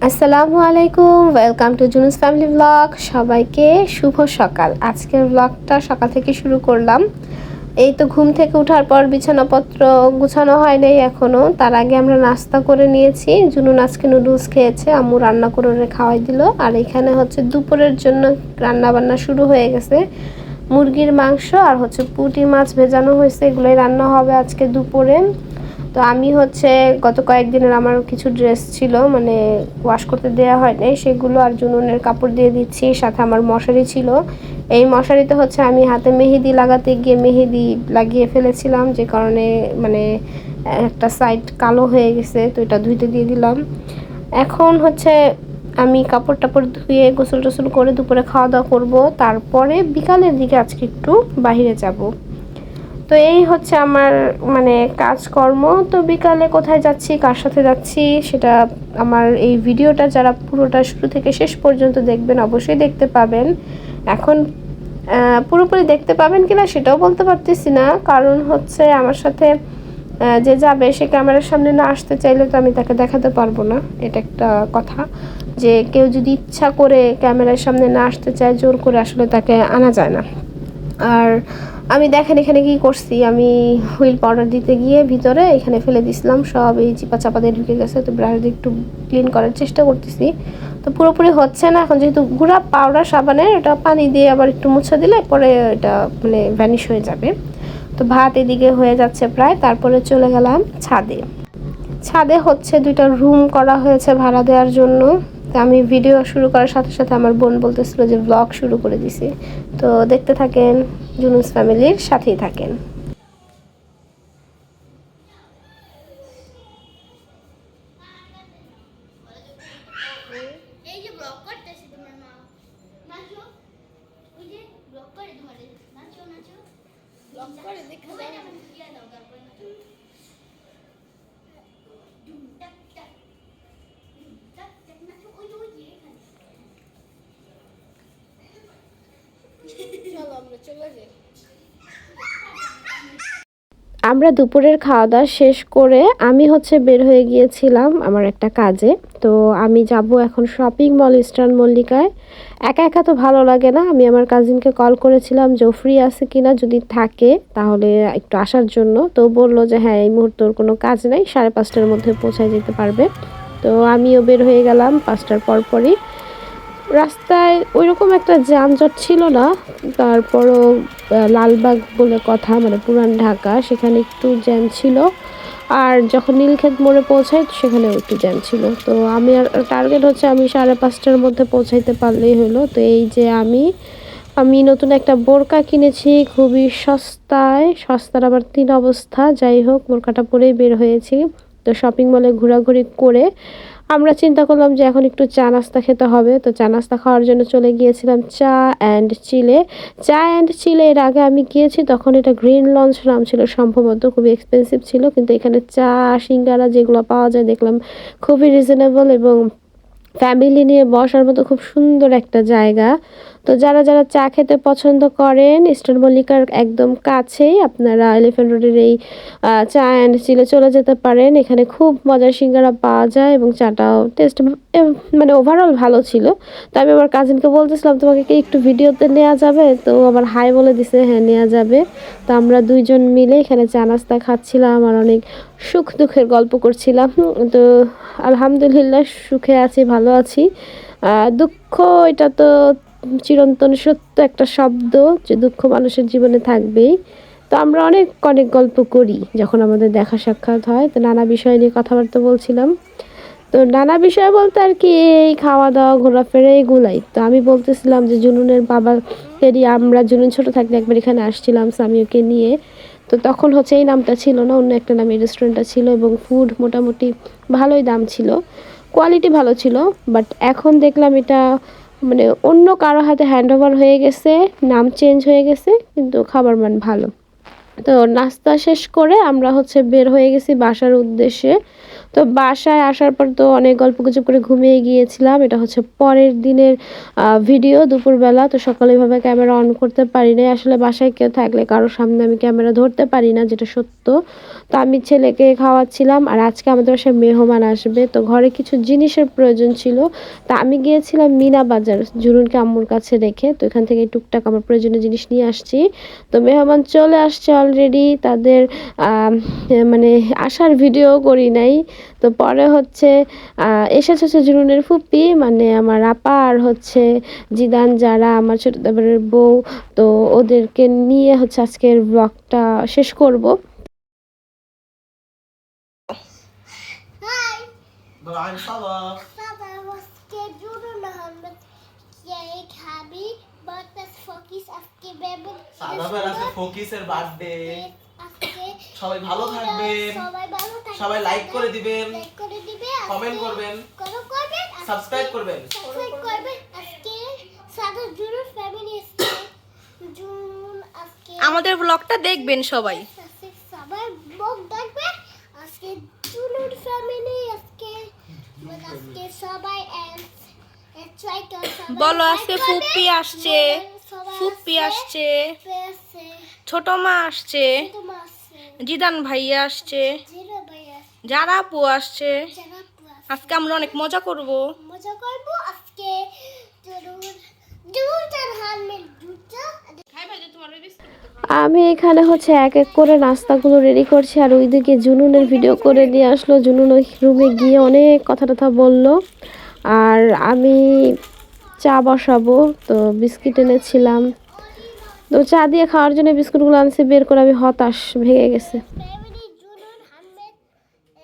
আসসালামু আলাইকুম, welcome to জুনুস family blog. সবাইকে শুভ সকাল। আজকের ব্লগটা সকাল থেকে শুরু করলাম। এই তো ঘুম থেকে ওঠার পর বিছানাপত্র গুছানো হয় নাই এখনও। তার আগে আমরা নাস্তা করে নিয়েছি। জুনুন আজকে নুডলস খেয়েছে, আম্মু রান্না করে খাওয়াই দিল। আর এখানে হচ্ছে দুপুরের জন্য রান্না বান্না শুরু হয়ে গেছে। মুরগির মাংস আর হচ্ছে পুঁটি মাছ ভেজানো হয়েছে, এগুলোই রান্না হবে আজকে দুপুরে। তো আমি হচ্ছে গত কয়েকদিনের আমার কিছু ড্রেস ছিল, মানে ওয়াশ করতে দেওয়া হয় নাই, সেগুলো আর জুনুনের কাপড় দিয়ে দিচ্ছি। সাথে আমার মশারি ছিল, এই মশারিতে হচ্ছে আমি হাতে মেহেদি লাগাতে গিয়ে মেহেদি লাগিয়ে ফেলেছিলাম, যে কারণে মানে একটা সাইড কালো হয়ে গেছে। তো এটা ধুইতে দিয়ে দিলাম। এখন হচ্ছে আমি কাপড় টাপড় ধুয়ে গোসল টোসল করে দুপুরে খাওয়া দাওয়া করবো। তারপরে বিকালের দিকে আজকে একটু বাইরে যাব। তো এই হচ্ছে আমার মানে কাজকর্ম। তো বিকালে কোথায় যাচ্ছি, কার সাথে যাচ্ছি, সেটা আমার এই ভিডিওটা যারা পুরোটা শুরু থেকে শেষ পর্যন্ত দেখবেন অবশ্যই দেখতে পাবেন। এখন পুরোপুরি দেখতে পাবেন কিনা সেটাও বলতে পারতেছি না, কারণ হচ্ছে আমার সাথে যে যাবে সে ক্যামেরার সামনে না আসতে চাইলে তো আমি তাকে দেখাতে পারবো না। এটা একটা কথা, যে কেউ যদি ইচ্ছা করে ক্যামেরার সামনে না আসতে চায়, জোর করে আসলে তাকে আনা যায় না। আর আমি দেখেন এখানে কি করছি, আমি হুইল পাউডার দিতে গিয়ে ভিতরে এখানে ফেলে দিছিলাম, সব এই চিপা চাপা দিয়ে ঢুকে গেছে। তো ব্রাশ দিয়ে একটু ক্লিন করার চেষ্টা করতেছি, তো পুরোপুরি হচ্ছে না। এখন যেহেতু গুঁড়া পাউডার সাবানের, এটা পানি দিয়ে আবার একটু মুছে দিলে পরে এটা মানে ভ্যানিশ হয়ে যাবে। তো ভাত এদিকে হয়ে যাচ্ছে প্রায়। তারপরে চলে গেলাম ছাদে। ছাদে হচ্ছে 2টা রুম করা হয়েছে ভাড়া দেওয়ার জন্য। তো আমি ভিডিও শুরু করার সাথে সাথে আমার বোন বলতেছিল যে ব্লগ শুরু করে দিছি। তো দেখতে থাকেন, জুনুস ফ্যামিলির সাথেই থাকেন। এই যে ব্লক করতেছে তোমার মা, নাচো, ওই যে ব্লক করে ধরে, নাচো নাচো, ব্লক করে দেখা যায় না, ইয়া দাও তারপর নাচো, টাক টাক টাক টাক নাচো, ওই যে এখানে চলো আমরা চলে যাই। আমরা দুপুরের খাওয়া দাওয়া শেষ করে আমি হচ্ছে বের হয়ে গিয়েছিলাম আমার একটা কাজে। তো আমি যাব এখন শপিং মল ইস্টার্ন মল্লিকায়। একা একা তো ভালো লাগে না, আমি আমার কাজিনকে কল করেছিলাম যে ফ্রি আছে কিনা, যদি থাকে তাহলে একটু আসার জন্য। তো বললো যে হ্যাঁ এই মুহূর্তে ওর কোনো কাজ নেই, 5:30টার মধ্যে পৌঁছায় যেতে পারবে। তো আমিও বের হয়ে গেলাম 5টার পরপরই। রাস্তায় ওইরকম একটা যানজট ছিল না, তারপরও লালবাগ বলে কথা, মানে পুরান ঢাকা, সেখানে একটু জ্যাম ছিল। আর যখন নীলক্ষেত মোড়ে পৌঁছাই সেখানেও একটু জ্যাম ছিল। তো আমি আর টার্গেট হচ্ছে আমি 5:30টার মধ্যে পৌঁছাইতে পারলেই হলো। তো এই যে আমি নতুন একটা বোরকা কিনেছি, খুবই সস্তায়, সস্তার আবার 3 অবস্থা। যাই হোক, বোরকাটা পরেই বের হয়েছি। তো শপিং মলে ঘোরাঘুরি করে আমরা চিন্তা করলাম যে এখন একটু চা নাস্তা খেতে হবে। তো চা নাস্তা খাওয়ার জন্য চলে গিয়েছিলাম চা অ্যান্ড চিলে। চা অ্যান্ড চিলে এর আগে আমি গিয়েছি, তখন এটা গ্রিন লঞ্চ নাম ছিল সম্ভবত, খুবই এক্সপেন্সিভ ছিল। কিন্তু এখানে চা সিঙ্গারা যেগুলো পাওয়া যায় দেখলাম খুবই রিজনেবল, এবং ফ্যামিলি নিয়ে বসার মতো খুব সুন্দর একটা জায়গা। তো যারা যারা চা খেতে পছন্দ করেন, ইস্টার্ন মল্লিকার একদম কাছেই আপনারা এলিফ্যান্ট রোডের এই চা অ্যান্ড চিলে চলে যেতে পারেন। এখানে খুব মজার সিঙ্গারা পাওয়া যায় এবং চাটাও টেস্ট মানে ওভারঅল ভালো ছিল। তো আমি আমার কাজিনকে বলতেছিলাম তোমাকে কি একটু ভিডিওতে নেওয়া যাবে, তো আমার হাই বলে দিছে হ্যাঁ নেওয়া যাবে। তো আমরা দুইজন মিলে এখানে চা নাস্তা খাচ্ছিলাম আর অনেক সুখ দুঃখের গল্প করছিলাম। তো আলহামদুলিল্লাহ সুখে আছি, ভালো আছি। দুঃখ, এটা তো চিরন্তন সত্য একটা শব্দ, যে দুঃখ মানুষের জীবনে থাকবেই। তো আমরা অনেক অনেক গল্প করি যখন আমাদের দেখা সাক্ষাৎ হয়। তো নানা বিষয় নিয়ে কথাবার্তা বলছিলাম। তো নানা বিষয় বলতে আর কি, এই খাওয়া দাওয়া ঘোরাফেরা এগুলাই। তো আমি বলতেছিলাম যে জুনুনের বাবাকেরই, আমরা জুনুন ছোট থাকতে একবার এখানে আসছিলাম সামিওকে নিয়ে। তো তখন হচ্ছে এই নামটা ছিল না, অন্য একটা নামে রেস্টুরেন্টটা ছিল, এবং ফুড মোটামুটি ভালোই দাম ছিল, কোয়ালিটি ভালো ছিল। বাট এখন দেখলাম এটা মানে অন্য কারো হাতে হ্যান্ড ওভার হয়ে গেছে, নাম চেঞ্জ হয়ে গেছে, কিন্তু খাবার মান ভালো। তো নাস্তা শেষ করে আমরা হচ্ছে বের হয়ে গেছি বাসার উদ্দেশ্যে। তো বাসায় আসার পর তো অনেক গল্পগুজব করে ঘুমিয়ে গিয়েছিলাম। এটা হচ্ছে পরের দিনের ভিডিও, দুপুরবেলা। তো সকালে এভাবে ক্যামেরা অন করতে পারি না, আসলে বাসায় কেউ থাকলে কারোর সামনে আমি ক্যামেরা ধরতে পারি না, যেটা সত্য। তো আমি ছেলেকে খাওয়াচ্ছিলাম। আর আজকে আমাদের বাসায় মেহমান আসবে, তো ঘরে কিছু জিনিসের প্রয়োজন ছিল। তা আমি গিয়েছিলাম মিনা বাজার জুনুনকে আম্মুর কাছে রেখে, তো এখান থেকে টুকটাক আমার প্রয়োজনীয় জিনিস নিয়ে আসছি। তো মেহমান চলে আসছে অলরেডি, তাদের মানে আসার ভিডিও করি নাই। তো পরে হচ্ছে এসেছে হচ্ছে জুনুনের ফুপি, মানে আমার আপা, আর হচ্ছে জিদান যারা আমার ছোট দেবরের বউ। তো ওদেরকে নিয়ে হচ্ছে আজকের ব্লগটা শেষ করব। হাই বলো আমি সাবা বাবা আজকে জুনুন আহমেদ কেক হাবি বাতাস ফকিস আজকে বেবি সাদাবের আজকে ফকিসের বার্থডে। আজকে সবাই ভালো থাকবেন, সবাই ভালো থাকবেন, সবাই লাইক করে দিবেন, লাইক করে দিবে, কমেন্ট করবেন, করবেন, সাবস্ক্রাইব করবেন। সাবস্ক্রাইব করবেন। আজকে সাদা জুনুন ফ্যামিলি আজকে জুনুন আজকে আমাদের ব্লগটা দেখবেন সবাই। আজকে সবাই ব্লগ দেখবে। আজকে জুনুন ফ্যামিলি আজকে সবাই ট্রাই করে সবাই বলো like আজকে করবে। ফুপি আসছে, সবাই ফুপি আসছে, পেছে ছোট মা আসছে, তোমার আছে জিদান ভাইয়া আসছে, জিরো ভাইয়া যারা আপু আসছে। জানা প্লাস আজকে আমরা অনেক মজা করব। মজা করবো আজকে জরুর জুটার হালমেট জুটা আমি এখানে হচ্ছে এক এক করে নাস্তাগুলো রেডি করছি, আর ওইদিকে জুনুনের ভিডিও করে নিয়ে আসলো। জুনুন ওই রুমে গিয়ে অনেক কথা টথা বললো। আর আমি চা বসাবো, তো বিস্কিট এনেছিলাম। তো চা দিয়ে খাওয়ার জন্য বিস্কুটগুলো আনছি, বের করে আমি হতাশ, ভেঙে গেছে। ফ্যামিলি জুনুর হালমেট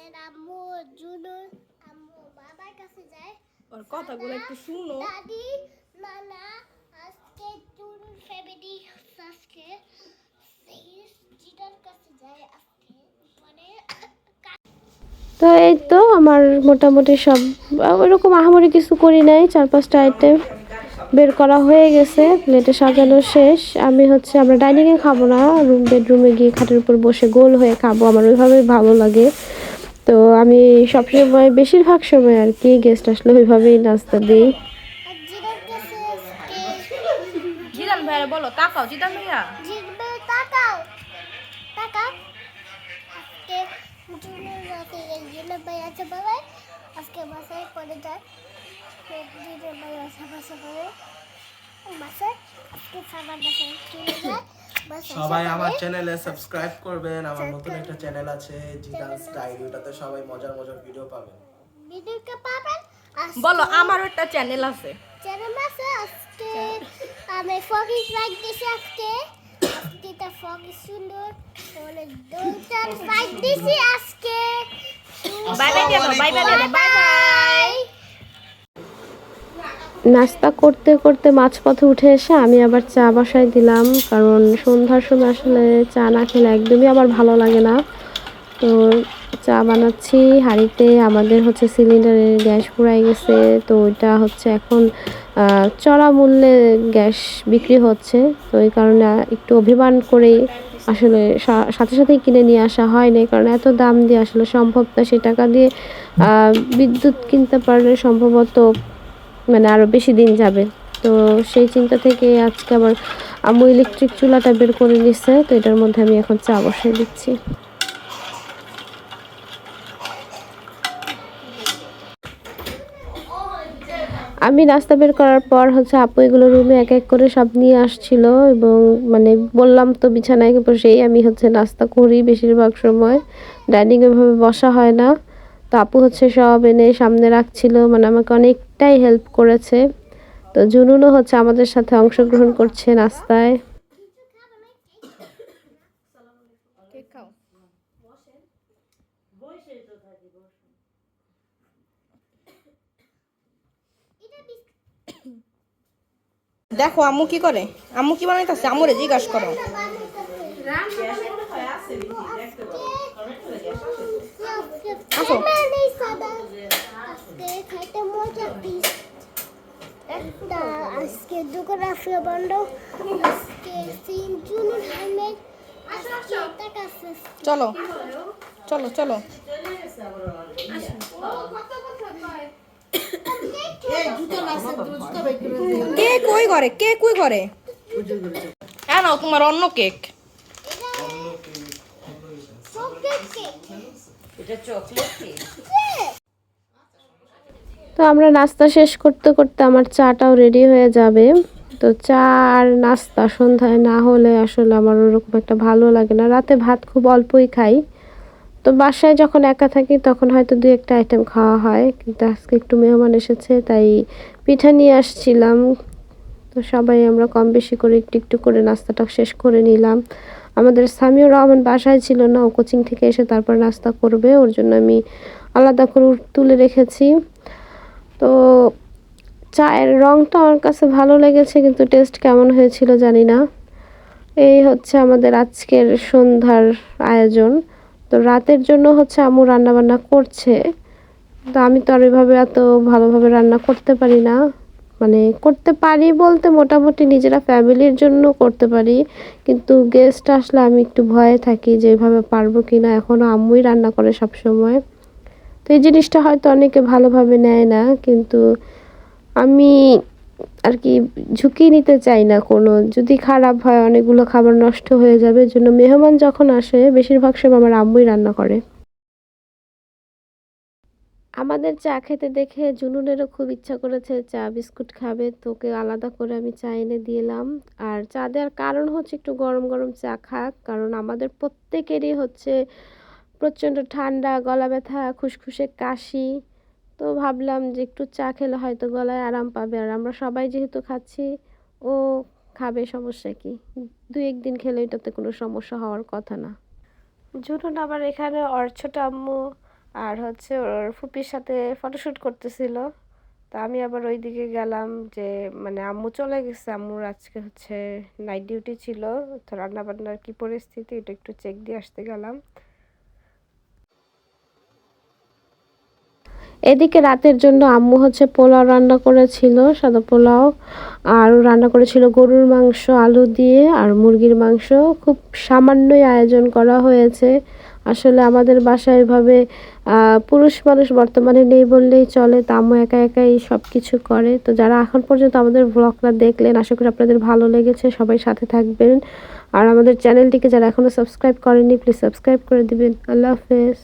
এর আম্মু জুনুর আম্মু বাবার কাছে যায় ওর কথাগুলো একটু শুনো। দাদি নানা আজকে জুনুর ফ্যামিলি আজকে জিটার কাছে যায় আজকে মানে তো এই তো আমার মোটামুটি সব ওইরকম আহামরি কিছু করি নাই, 4-5টা আইটেম বের করা হয়ে গেছে, প্লেটে সাজানো শেষ। আমি হচ্ছে আমরা ডাইনিংয়ে খাবো না, বেডরুমে গিয়ে খাটের উপর বসে গোল হয়ে খাবো, আমার ওইভাবেই ভালো লাগে। তো আমি সবসময় বেশিরভাগ সময় আর কি গেস্ট আসলে ওইভাবেই নাস্তা দিই। জিটার কাছে আজকে জিদান ভাইয়া বলো, তাকাও জিদান ভাইয়া। জিতবে তাকাও তাকাও আজকে জুনুর রাতে জিনুর ভাই আছে বাবাই আজকে বাসায় করে যায় জিনুর ভাই আছে বাসায় করে বাসায় আজকে সাবার বাসায় চলে যায় বাসায় সবাই আমার চ্যানেলে সাবস্ক্রাইব করবেন। আমার নতুন একটা চ্যানেল আছে জিদান স্টাইল, ওটাতে সবাই মজার মজার ভিডিও পাবেন। ভিডিওটা পাবেন বলো আমারও একটা চ্যানেল আছে। চ্যানেল আছে আজকে আমি ফকিস লাইক দিছি আজকে আজকে তা ফকিস সুন্দর অনেক দুইটা লাইক দিছি আজকে বাই বাই দিয়ে দাও, বাই বাই দিয়ে দাও, বাই বাই। নাস্তা করতে করতে মাঝপথে উঠে এসে আমি আবার চা বসাই দিলাম, কারণ সন্ধ্যার সময় আসলে চা না খেলে একদমই আমার ভালো লাগে না। তো চা বানাচ্ছি হাঁড়িতে। আমাদের হচ্ছে সিলিন্ডারের গ্যাস ফুরাই গেছে, তো ওইটা হচ্ছে এখন চড়া মূল্যে গ্যাস বিক্রি হচ্ছে। তো এই কারণে একটু অভিমান করেই আসলে সাথে সাথেই কিনে নিয়ে আসা হয়নি, কারণ এত দাম দিয়ে আসলে সম্ভব না। সে টাকা দিয়ে বিদ্যুৎ কিনতে পারলে সম্ভবত মানে আরও বেশি দিন যাবে। তো সেই চিন্তা থেকে আজকে আবার আম্মু ইলেকট্রিক চুলাটা বের করে নিচ্ছে, তো এটার মধ্যে আমি এখন চা বসাই দিচ্ছি। আমি নাস্তা বের করার পর হচ্ছে আপু এগুলো রুমে এক এক করে সব নিয়ে আসছিল, এবং মানে বললাম তো বিছানায় বসেই আমি হচ্ছে নাস্তা করি বেশিরভাগ সময়, ডাইনিং এভাবে বসা হয় না। তো আপু হচ্ছে সব এনে সামনে রাখছিল, মানে আমাকে অনেকটাই হেল্প করেছে। তো জুনুনও হচ্ছে আমাদের সাথে অংশগ্রহণ করছে নাস্তায়। কেক খাও। দেখো আম্মু কি করে, আম্মু কি বানাইতেছে, আম্মুরে জিজ্ঞাসা করো। আসো। আজকে খাইতে মজা পিস একটা আজকে দোকান আছে বন্ধ আজকে সিন জুনুর হালমেট আজকে টাকা আছে চলো চলো চলো। কে কই করে, কে কই করে? হ্যাঁ নাও তোমার অন্য কেক। সব কেক এটা চকলেট কেক। তো আমরা নাস্তা শেষ করতে করতে আমার চাটাও রেডি হয়ে যাবে। তো চা আর নাস্তা সন্ধ্যায় না হলে আসলে আমার ওরকম একটা ভালো লাগে না। রাতে ভাত খুব অল্পই খাই। তো বাসায় যখন একা থাকি তখন হয়তো 2-1টা আইটেম খাওয়া হয়, কিন্তু আজকে একটু মেহমান এসেছে তাই পিঠা নিয়ে আসছিলাম। তো সবাই আমরা কম বেশি করে একটু একটু করে নাস্তাটা শেষ করে নিলাম। আমাদের সামিউর রহমান বাসায় ছিল না, ও কোচিং থেকে এসে তারপর নাস্তা করবে, ওর জন্য আমি আলাদা করে তুলে রেখেছি। তো চায়ের রঙটা আমার কাছে ভালো লেগেছে, কিন্তু টেস্ট কেমন হয়েছিল জানি না। এই হচ্ছে আমাদের আজকের সন্ধ্যার আয়োজন। তো রাতের জন্য হচ্ছে আম্মু রান্না বান্না করছে। তো আমি তো আর ওইভাবে এত ভালোভাবে রান্না করতে পারি না, মানে করতে পারি বলতে মোটামুটি নিজেরা ফ্যামিলির জন্য করতে পারি, কিন্তু গেস্ট আসলে আমি একটু ভয়ে থাকি যে এইভাবে পারবো কি না। এখনও আম্মুই রান্না করে সব সময়। তো এই জিনিসটা হয়তো অনেকে ভালোভাবে নেয় না, কিন্তু আমি আর কি ঝুঁকি নিতে চাই না কোনো। যদি খারাপ হয় অনেকগুলো খাবার নষ্ট হয়ে যাবে। এজন্য মেহমান যখন আসে বেশিরভাগ সময় আমার আম্মুই রান্না করে। আমাদের চা খেতে দেখে জুনুনেরও খুব ইচ্ছা করেছে চা বিস্কুট খাবে, তোকে আলাদা করে আমি চা এনে দিলাম। আর চা দেওয়ার কারণ হচ্ছে একটু গরম গরম চা খাক, কারণ আমাদের প্রত্যেকেরই হচ্ছে প্রচণ্ড ঠান্ডা, গলা ব্যথা, খুসখুসে কাশি। তো ভাবলাম যে একটু চা খেলে হয়তো গলায় আরাম পাবে, আর আমরা সবাই যেহেতু খাচ্ছি ও খাবে, সমস্যা কি। 2-1 দিন খেলে এটাতে কোনো সমস্যা হওয়ার কথা না। জুনুন আবার এখানে ওর ছোট আম্মু আর হচ্ছে ওর ফুপির সাথে ফটোশ্যুট করতেছিল। তো আমি আবার ওইদিকে গেলাম, যে মানে আম্মু চলে গেছে, আম্মুর আজকে হচ্ছে নাইট ডিউটি ছিল। তো রান্না বান্নার কি পরিস্থিতি এটা একটু চেক দিয়ে আসতে গেলাম। এদিকে রাতের জন্য আম্মু হচ্ছে পোলাও রান্না করেছিল, সাদা পোলাও। আর রান্না করেছিল গরুর মাংস আলু দিয়ে আর মুরগির মাংস। খুব সামান্যই আয়োজন করা হয়েছে। আসলে আমাদের বাসায় এভাবে পুরুষ মানুষ বর্তমানে নেই বললেই চলে, তা আম্মু একা একাই সব কিছু করে। তো যারা এখন পর্যন্ত আমাদের ব্লগটা দেখলেন, আশা করি আপনাদের ভালো লেগেছে। সবাই সাথে থাকবেন, আর আমাদের চ্যানেলটিকে যারা এখনও সাবস্ক্রাইব করেননি প্লিজ সাবস্ক্রাইব করে দিবেন। আল্লাহ হাফেজ।